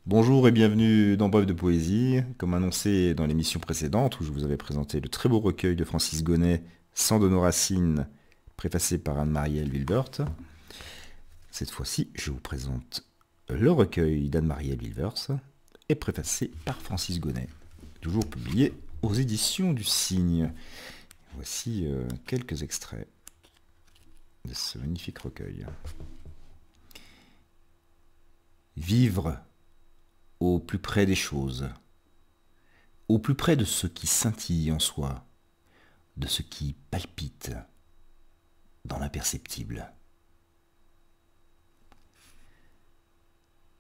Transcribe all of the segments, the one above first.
Bonjour et bienvenue dans Bref de Poésie. Comme annoncé dans l'émission précédente où je vous avais présenté le très beau recueil de Francis Gonnet, Sang de nos racines, préfacé par Anne-Marielle Wilbert. Cette fois-ci, je vous présente le recueil d'Anne-Marielle Wilbert et préfacé par Francis Gonnet, toujours publié aux éditions du Cygne. Voici quelques extraits de ce magnifique recueil. Vivre au plus près des choses, au plus près de ce qui scintille en soi, de ce qui palpite dans l'imperceptible.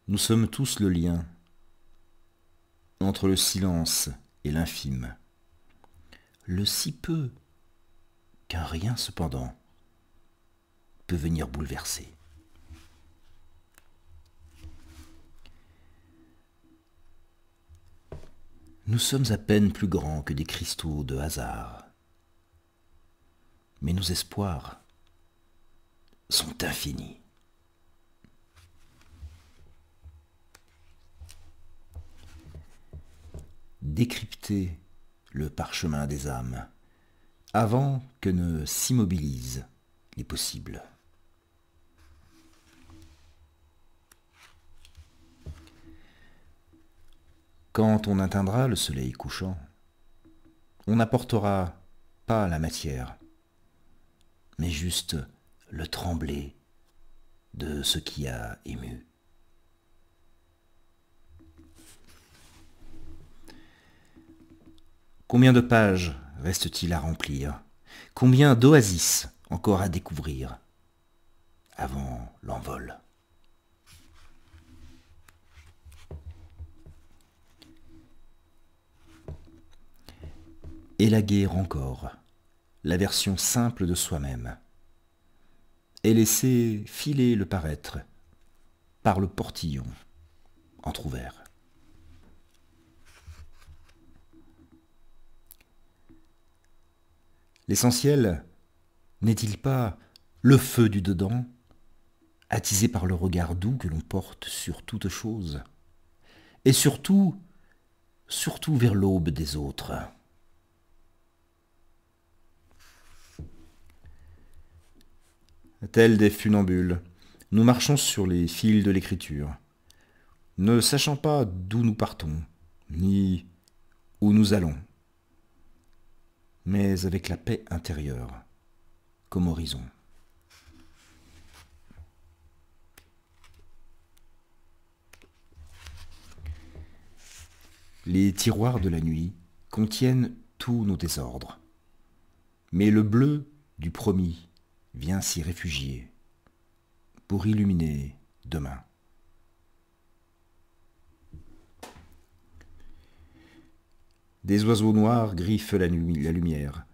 Nous sommes tous le lien entre le silence et l'infime, le si peu qu'un rien cependant peut venir bouleverser. Nous sommes à peine plus grands que des cristaux de hasard, mais nos espoirs sont infinis. Décrypter le parchemin des âmes avant que ne s'immobilisent les possibles. Quand on atteindra le soleil couchant, on n'apportera pas la matière, mais juste le trembler de ce qui a ému. Combien de pages reste-t-il à remplir? Combien d'oasis encore à découvrir avant l'envol? Élaguer encore la version simple de soi-même et laisser filer le paraître par le portillon entr'ouvert. L'essentiel n'est-il pas le feu du dedans, attisé par le regard doux que l'on porte sur toute chose, et surtout vers l'aube des autres? Tels des funambules, nous marchons sur les fils de l'écriture, ne sachant pas d'où nous partons, ni où nous allons, mais avec la paix intérieure comme horizon. Les tiroirs de la nuit contiennent tous nos désordres, mais le bleu du promis vient s'y réfugier pour illuminer demain. Des oiseaux noirs griffent la lumière,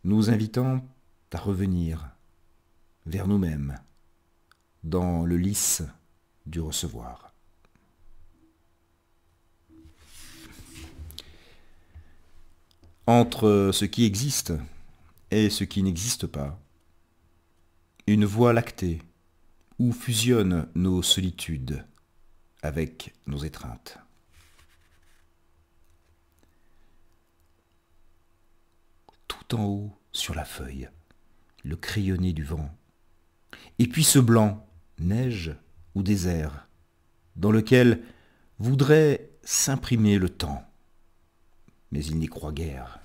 nous invitant à revenir vers nous-mêmes dans le lys du recevoir. Entre ce qui existe et ce qui n'existe pas, une voie lactée où fusionnent nos solitudes avec nos étreintes. Tout en haut, sur la feuille, le crayonné du vent, et puis ce blanc, neige ou désert, dans lequel voudrait s'imprimer le temps, mais il n'y croit guère.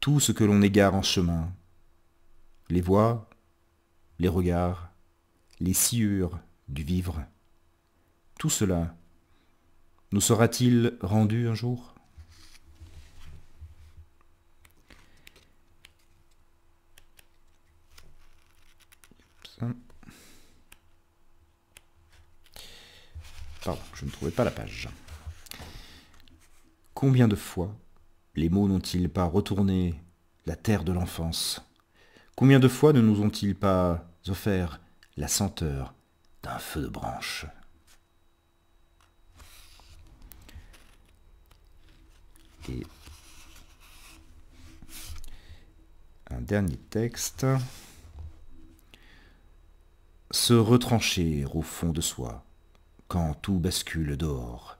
Tout ce que l'on égare en chemin, les voix, les regards, les sciures du vivre, tout cela nous sera-t-il rendu un jour? Pardon, je ne trouvais pas la page. Combien de fois les mots n'ont-ils pas retourné la terre de l'enfance? Combien de fois ne nous ont-ils pas offert la senteur d'un feu de branche? Et dernier texte. Se retrancher au fond de soi, quand tout bascule dehors,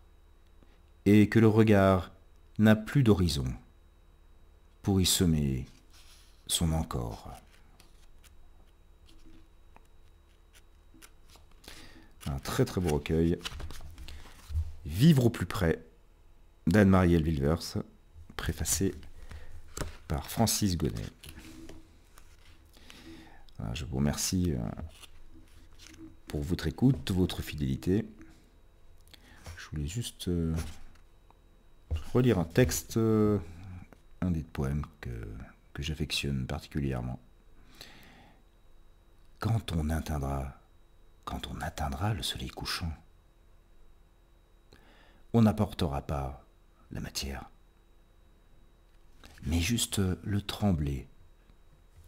et que le regard n'a plus d'horizon, pour y semer son encore. Un très très beau recueil. Vivre au plus près d'Anne-Marie Wilvers, préfacé par Francis Gonnet. Je vous remercie pour votre écoute, votre fidélité. Je voulais juste relire un texte, un des poèmes que j'affectionne particulièrement. Quand on atteindra le soleil couchant, on n'apportera pas la matière, mais juste le trembler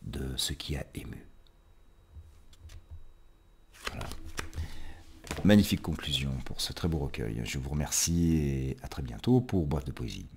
de ce qui a ému. Voilà. Magnifique conclusion pour ce très beau recueil. Je vous remercie et à très bientôt pour Boîte de Poésie.